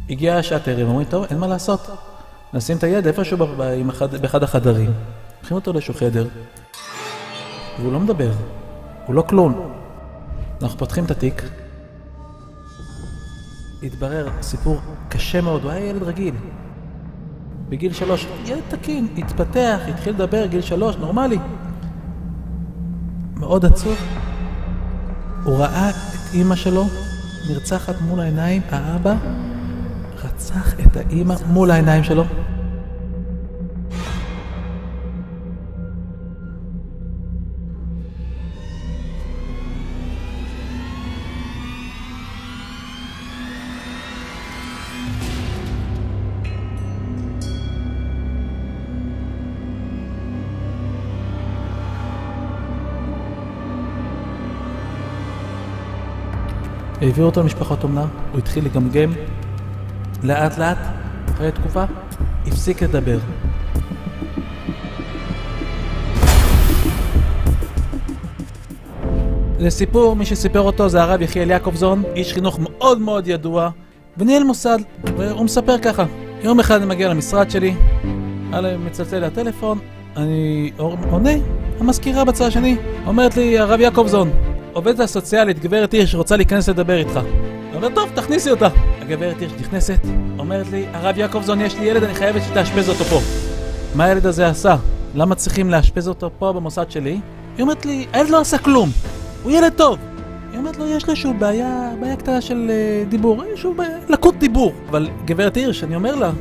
הגיעה השעת ערב, אומרים, טוב, אין מה לעשות. נשים את הילד איפשהו באחד החדרים. לוקחים אותו לאיזשהו חדר, והוא לא מדבר, הוא לא כלום. אנחנו פותחים את התיק, התברר סיפור קשה מאוד, הוא היה ילד רגיל. בגיל 3, ילד תקין, התפתח, התחיל לדבר, גיל 3, נורמלי. מאוד עצוב. הוא ראה את אמא שלו נרצחת מול העיניים, האבא רצח את האמא מול העיניים שלו. העבירו אותו למשפחות אומנה, הוא התחיל לגמגם, לאט לאט, אחרי תקופה, הפסיק לדבר. לסיפור, מי שסיפר אותו זה הרב יחיאל יעקובזון, איש חינוך מאוד מאוד ידוע, וניהל מוסד, והוא מספר ככה. יום אחד אני מגיע למשרד שלי, מצלצל לי הטלפון, אני עונה, המזכירה בצד השני, אומרת לי, הרב יעקובזון, עובדת הסוציאלית, גברת הירש, רוצה להיכנס לדבר איתך. אני אומר, טוב, תכניסי אותה. הגברת הירש נכנסת, אומרת לי, הרב יעקובזון, יש לי ילד, אני חייבת שתאשפז אותו פה. מה הילד הזה עשה? למה צריכים לאשפז אותו פה במוסד שלי? היא אומרת לי, הילד לא עשה כלום, הוא ילד טוב. היא אומרת לו, יש לו איזשהו בעיה קטנה של דיבור, איזשהו לקות דיבור. אבל גברת הירש, אני אומר לה,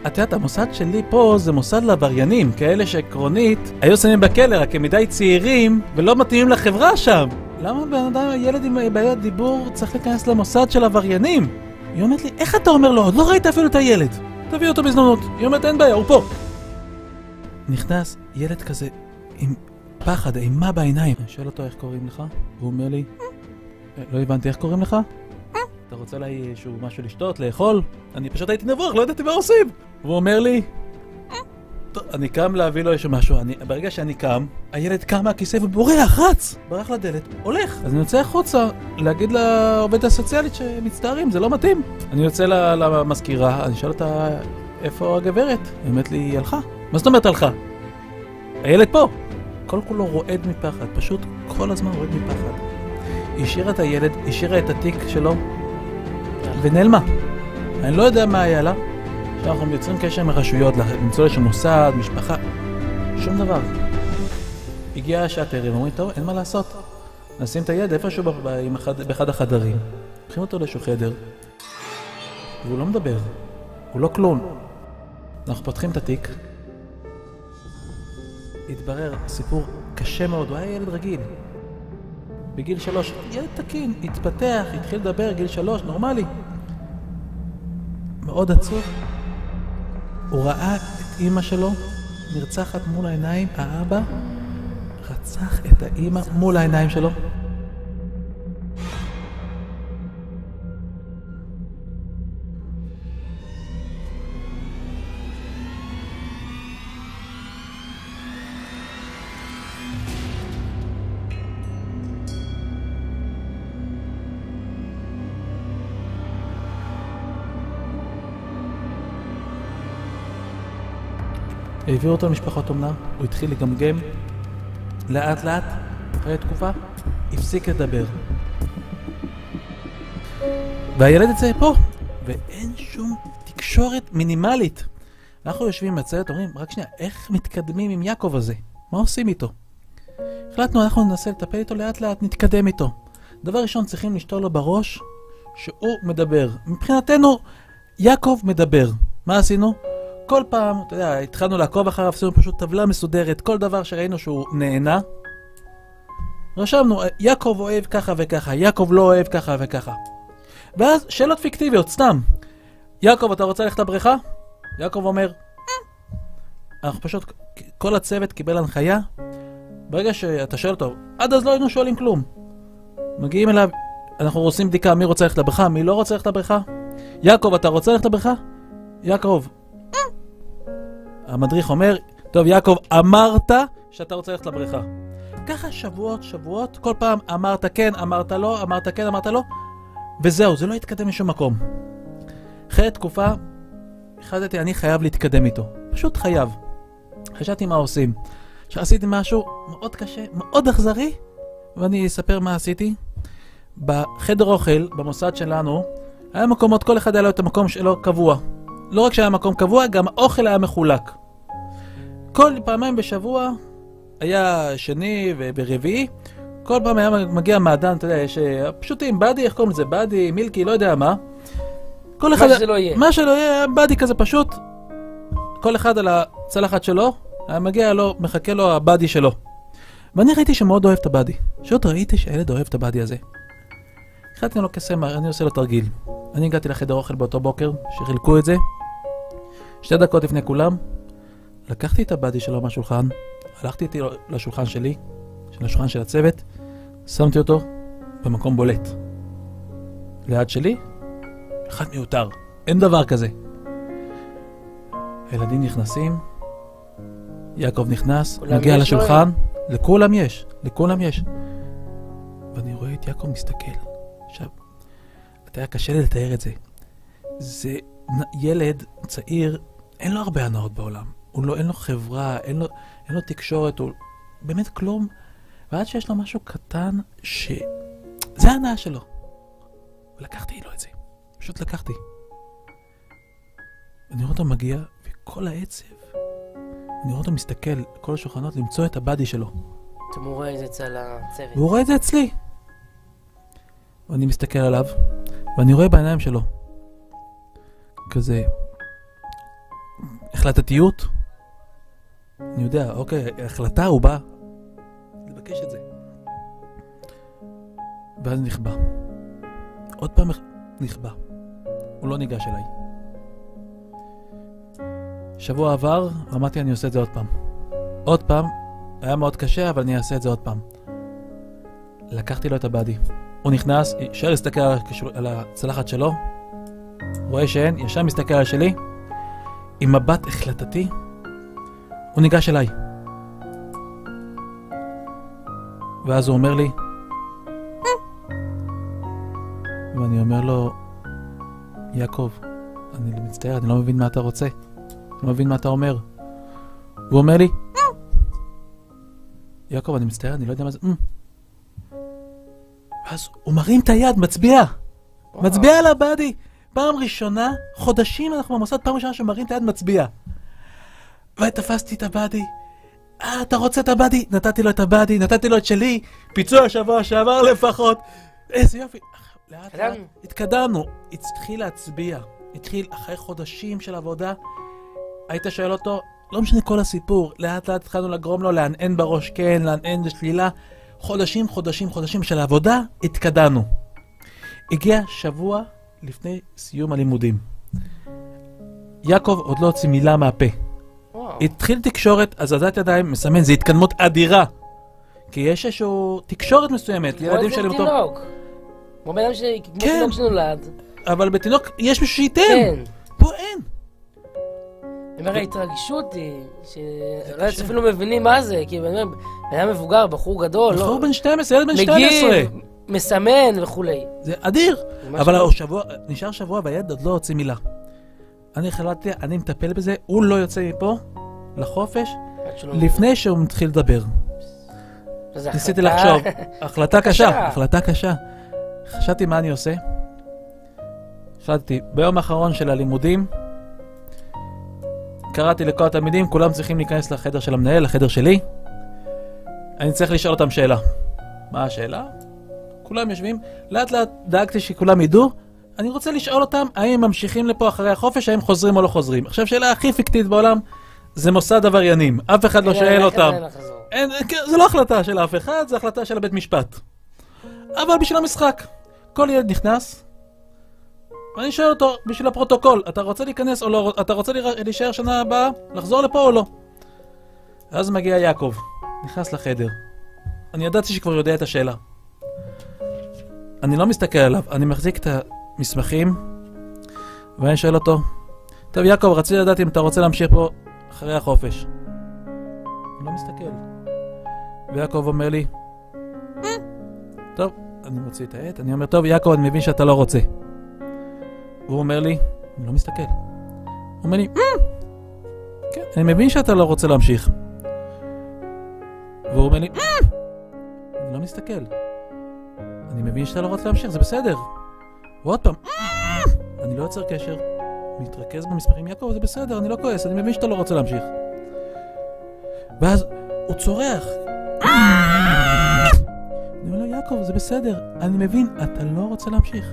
את יודעת, המוסד שלי פה זה מוסד לעבריינים, כאלה שעקרונית היו שמים בכלא, רק הם מדי צעירים ולא מתאימים לחברה שם. למה בן אדם, ילד עם בעיית דיבור צריך להיכנס למוסד של עבריינים? היא אומרת לי, איך אתה אומר לו? עוד לא ראית אפילו את הילד. תביא אותו בזדמנות. היא אומרת, אין בעיה, הוא פה. נכנס ילד כזה עם פחד, אימה בעיניים. אני שואל אותו איך קוראים לך? הוא אומר לי, לא הבנתי איך קוראים לך? אתה רוצה לה איזשהו משהו לשתות, לאכול? אני פשוט הייתי נבוך, לא ידעתי מה עושים. והוא אומר לי, טוב, אני קם להביא לו איזשהו משהו. ברגע שאני קם, הילד קם מהכיסא ובורח, רץ, ברח לדלת, הולך. אז אני יוצא החוצה להגיד לעובדת הסוציאלית שמצטערים, זה לא מתאים. אני יוצא למזכירה, אני שואל אותה, איפה הגברת? היא אומרת לי, היא הלכה. מה זאת אומרת הלכה? הילד פה. כל כולו רועד מפחד, פשוט כל הזמן רועד מפחד. היא השאירה את הילד, השאירה את התיק שלו, ונעלמה. אני לא יודע מה היה לה. אנחנו מייצרים קשר עם הרשויות, למצוא לשם מוסד, משפחה, שום דבר. הגיעה השעת ערב, אומרים, טוב, אין מה לעשות. נשים את הילד איפשהו באחד החדרים. לוקחים אותו לאיזשהו חדר, והוא לא מדבר, הוא לא כלום. אנחנו פותחים את התיק, התברר סיפור קשה מאוד, הוא היה ילד רגיל. בגיל 3, ילד תקין, התפתח, התחיל לדבר, גיל 3, נורמלי. מאוד עצוב. הוא ראה את אמא שלו נרצחת מול העיניים, האבא רצח את האמא מול העיניים שלו. העבירו אותו למשפחות אומנה, הוא התחיל לגמגם, לאט לאט, אחרי תקופה, הפסיק לדבר. והילד יצא פה, ואין שום תקשורת מינימלית. אנחנו יושבים בצוות, אומרים, רק שנייה, איך מתקדמים עם יעקב הזה? מה עושים איתו? החלטנו, אנחנו ננסה לטפל איתו לאט לאט, נתקדם איתו. דבר ראשון, צריכים לשתול לו בראש שהוא מדבר. מבחינתנו, יעקב מדבר. מה עשינו? כל פעם, אתה יודע, התחלנו לעקוב אחריו, עשינו פשוט טבלה מסודרת, כל דבר שראינו שהוא נהנה. רשמנו, יעקב אוהב ככה וככה, יעקב לא אוהב ככה וככה. ואז שאלות פיקטיביות, סתם. יעקב, אתה רוצה ללכת לבריכה? יעקב אומר, אנחנו פשוט, כל הצוות קיבל הנחיה. ברגע שאתה שואל אותו, עד אז לא היינו שואלים כלום. מגיעים אליו, אנחנו עושים בדיקה, מי רוצה ללכת לבריכה, מי לא רוצה ללכת לבריכה? יעקב, אתה רוצה ללכת לבריכה? יעקב. המדריך אומר, טוב יעקב, אמרת שאתה רוצה ללכת לבריכה. ככה שבועות, כל פעם אמרת כן, אמרת לא, אמרת כן, אמרת לא, וזהו, זה לא יתקדם משום מקום. אחרי אחרי תקופה, החלטתי, אני חייב להתקדם איתו. פשוט חייב. חשבתי מה עושים. שעשיתי משהו מאוד קשה, מאוד אכזרי, ואני אספר מה עשיתי. בחדר אוכל, במוסד שלנו, היה מקומות, כל אחד היה לו את המקום שלו קבוע. לא רק שהיה מקום קבוע, גם האוכל היה מחולק. כל פעמיים בשבוע, היה שני וברביעי, כל פעם היה מגיע מעדן, אתה יודע, יש פשוטים, בדי, איך קוראים לזה? בדי, מילקי, לא יודע מה. כל אחד, מה שלא יהיה. מה שלא יהיה, בדי כזה פשוט. כל אחד על הצלחת שלו, היה מגיע לו, מחכה לו הבדי שלו. ואני ראיתי שמאוד אוהב את הבדי. פשוט ראיתי שהילד אוהב את הבדי הזה. החלטתי לו קסם, אני עושה לו תרגיל. אני הגעתי לחדר אוכל באותו בוקר, שחילקו את זה. 2 דקות לפני כולם, לקחתי את הבדי שלו מהשולחן, הלכתי איתי לשולחן שלי, לשולחן של הצוות, שמתי אותו במקום בולט. ליד שלי, אחד מיותר. אין דבר כזה. הילדים נכנסים, יעקב נכנס, מגיע לשולחן, לכולם יש, לכולם יש. ואני רואה את יעקב מסתכל. עכשיו, אתה היה קשה לי לתאר את זה. זה ילד צעיר, אין לו הרבה הנאות בעולם. אין לו חברה, אין לו תקשורת, הוא באמת כלום. ועד שיש לו משהו קטן זה ההנאה שלו. ולקחתי לו את זה. פשוט לקחתי. אני רואה אותו מגיע, וכל העצב, אני רואה אותו מסתכל כל השולחנות למצוא את הבדי שלו. הוא רואה את זה אצל הצוות. והוא רואה את זה אצלי. ואני מסתכל עליו, ואני רואה בעיניים שלו כזה החלטתיות. אני יודע, אוקיי, החלטה, הוא בא לבקש את זה. ואז נכבה. עוד פעם נכבה. הוא לא ניגש אליי. שבוע עבר, אמרתי אני עושה את זה עוד פעם. עוד פעם, היה מאוד קשה, אבל אני אעשה את זה עוד פעם. לקחתי לו את הבדי. הוא נכנס, ישר להסתכל על הצלחת שלו, רואה שאין, ישר מסתכל על שלי, עם מבט החלטתי, הוא ניגש אליי. ואז הוא אומר לי, ואני אומר לו, יעקב, אני מצטער, אני לא מבין מה אתה רוצה. אני לא מבין מה אתה אומר. והוא אומר לי, יעקב, אני מצטער, אני לא יודע מה זה. ואז הוא מרים את היד, מצביע. מצביע על הבדי. פעם ראשונה, חודשים אנחנו במוסד, פעם ראשונה שמרים את היד, מצביע. ותפסתי את הבדי. אתה רוצה את הבדי? נתתי לו את הבדי, נתתי לו את שלי. פיצוע שבוע שעבר לפחות. איזה יופי. לאט לאט התקדמנו. התחיל להצביע. התחיל אחרי חודשים של עבודה. היית שואל אותו, לא משנה כל הסיפור. לאט לאט התחלנו לגרום לו לענן בראש כן, לענן בשלילה. חודשים של עבודה, התקדמנו. הגיע שבוע לפני סיום הלימודים. יעקב עוד לא הוציא מילה מהפה. התחיל תקשורת, הזזת ידיים, מסמן, זה התקדמות אדירה. כי יש איזשהו תקשורת מסוימת, ילדים שלי אותו... תינוק. כמו בן אדם תינוק שנולד. אבל בתינוק יש מישהו שייתן. כן. פה אין. אני אומר, ההתרגשות היא, שלא אפילו מבינים מה זה, כי בן אדם מבוגר, בחור גדול. בחור בן 12, ילד בן 12. מגיב, מסמן וכולי. זה אדיר. אבל נשאר שבוע והילד עוד לא הוציא מילה. אני החלטתי, אני מטפל בזה, הוא לא יוצא מפה לחופש, לפני שהוא מתחיל לדבר. ניסיתי לחשוב, החלטה קשה. חשבתי מה אני עושה. החלטתי, ביום האחרון של הלימודים, קראתי לכל התלמידים, כולם צריכים להיכנס לחדר של המנהל, לחדר שלי. אני צריך לשאול אותם שאלה. מה השאלה? כולם יושבים, לאט לאט דאגתי שכולם ידעו, אני רוצה לשאול אותם, האם הם ממשיכים לפה אחרי החופש, האם חוזרים או לא חוזרים. עכשיו, שאלה הכי פיקטיבית בעולם, זה מוסד עבריינים. אף אחד לא שואל אותם. זה לא החלטה של אף אחד, זה החלטה של הבית משפט. אבל בשביל המשחק, כל ילד נכנס, ואני שואל אותו, בשביל הפרוטוקול, אתה רוצה להיכנס או לא? אתה רוצה להישאר שנה הבאה? לחזור לפה או לא? אז מגיע יעקב, נכנס לחדר. אני ידעתי שכבר יודע את השאלה. אני לא מסתכל עליו, אני מחזיק את המסמכים, ואני שואל אותו, טוב יעקב, רציתי לדעת אם אתה רוצה להמשיך פה אחרי החופש. אני לא מסתכל. ויעקב אומר לי, טוב, אני מוציא את העט, אני אומר, טוב יעקב, אני מבין שאתה לא רוצה. והוא אומר לי, אני לא מסתכל. הוא אומר לי, כן, אני מבין שאתה לא רוצה להמשיך. והוא אומר לי, אני לא מסתכל. אני מבין שאתה לא רוצה להמשיך, זה בסדר. ועוד פעם, אני לא יוצר קשר, מתרכז במספרים, יעקב, זה בסדר, אני לא כועס, אני מבין שאתה לא רוצה להמשיך. ואז הוא צורח. אני אומר לו, יעקב, זה בסדר, אני מבין, אתה לא רוצה להמשיך.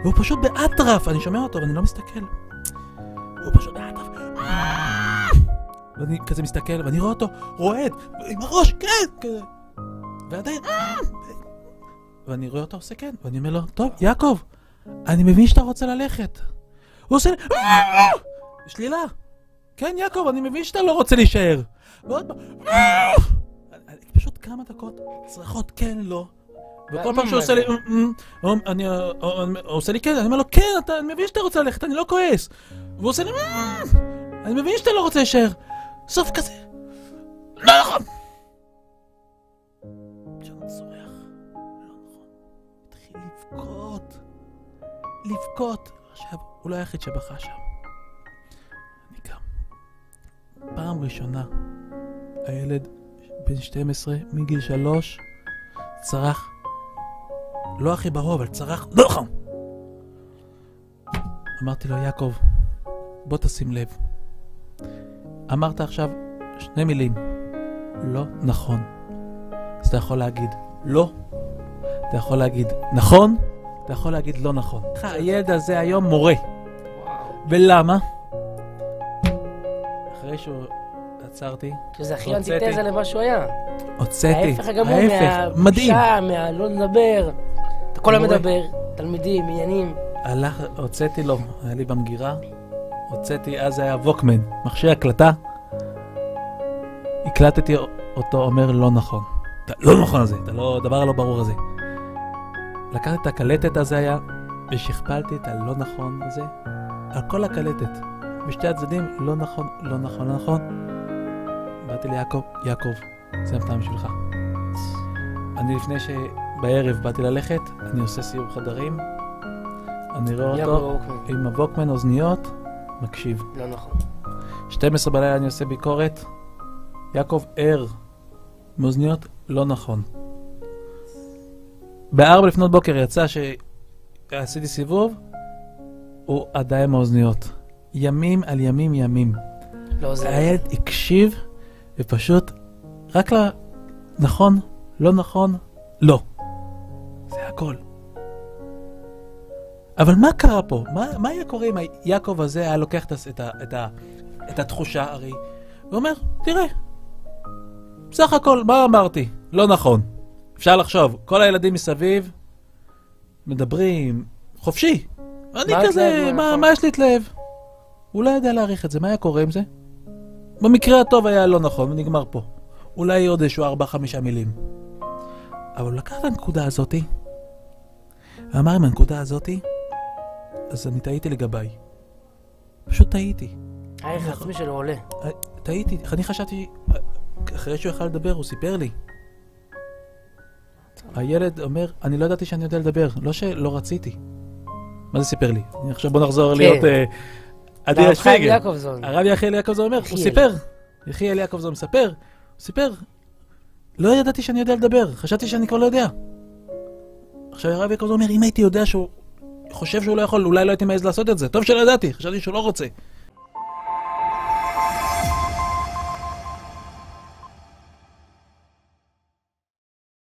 והוא פשוט באטרף, אני שומע אותו, ואני לא מסתכל. הוא פשוט באטרף. ואני כזה מסתכל, ואני רואה אותו, רועד, עם הראש, כן, כזה. ועדיין, ואני רואה אותו עושה כן, ואני אומר לו, טוב, יעקב, אני מבין שאתה רוצה ללכת. הוא עושה לי, שלילה. כן, יעקב, אני מבין שאתה לא רוצה להישאר. ועוד פעם, פשוט כמה דקות, צרחות כן, לא. וכל פעם שהוא עושה לי, הוא עושה לי כן, אני אומר לו, כן, אני מבין שאתה רוצה ללכת, אני לא כועס. והוא עושה לי, אני מבין שאתה לא רוצה להישאר. סוף כזה, לא נכון. פשוט צורח, לא נכון. התחיל לבכות. עכשיו, הוא לא היחיד שבכה שם. אני קם. פעם ראשונה, הילד בן 12, מגיל 3, צרח, לא הכי ברור, אבל צרח, לא נכון. אמרתי לו, יעקב, בוא תשים לב. אמרת עכשיו 2 מילים, לא נכון. אז אתה יכול להגיד לא, אתה יכול להגיד נכון, אתה יכול להגיד לא נכון. הילד הזה היום מורה. ולמה? אחרי שהוא עצרתי, שזה הכי אנטיתזה למה שהוא היה. הוצאתי, ההפך הגמור מהבושה, מהלא לדבר. אתה כל היום מדבר, תלמידים, עניינים. הוצאתי לו, היה לי במגירה, הוצאתי, אז היה ווקמן, מכשיר הקלטה, הקלטתי אותו, אומר לא נכון. לא נכון הזה, דבר הלא ברור הזה. לקחתי את הקלטת הזה היה, ושכפלתי את הלא נכון הזה, על כל הקלטת. בשתי הצדדים, לא נכון, לא נכון, לא נכון. באתי ליעקב, יעקב, זה המתנה בשבילך. אני לפני שבערב באתי ללכת, אני עושה סיור חדרים, אני רואה אותו עם הווקמן אוזניות, מקשיב. לא נכון. 12 בלילה אני עושה ביקורת, יעקב ער, מאוזניות, לא נכון. ב4 לפנות בוקר יצא שעשיתי סיבוב, הוא עדיין מאוזניות. ימים על ימים. לא זה. הילד הקשיב, ופשוט רק נכון, לא נכון, לא. זה הכל. אבל מה קרה פה? מה היה קורה אם יעקב הזה היה לוקח את התחושה הרי? ואומר, תראה, בסך הכל, מה אמרתי? לא נכון. אפשר לחשוב, כל הילדים מסביב מדברים חופשי. אני כזה, מה יש להתלהב? הוא לא יודע להעריך את זה, מה היה קורה עם זה? במקרה הטוב היה לא נכון, ונגמר פה. אולי עוד איזשהו 4-5 מילים. אבל הוא לקח את הנקודה הזאתי, ואמר עם הנקודה הזאתי, אז אני טעיתי לגביי. פשוט טעיתי. הערך העצמי שלו עולה. טעיתי, אני חשבתי, אחרי שהוא יכל לדבר, הוא סיפר לי. הילד אומר, אני לא ידעתי שאני יודע לדבר, לא שלא רציתי. מה זה סיפר לי? עכשיו בוא נחזור להיות אדיר שפיגל. הרב יחיאל יעקובזון אומר, הוא סיפר. יחיאל יעקובזון מספר, הוא סיפר. לא ידעתי שאני יודע לדבר, חשבתי שאני כבר לא יודע. עכשיו הרב יעקובזון אומר, אם הייתי יודע שהוא חושב שהוא לא יכול, אולי לא הייתי מעז לעשות את זה. טוב שלא ידעתי, חשבתי שהוא לא רוצה.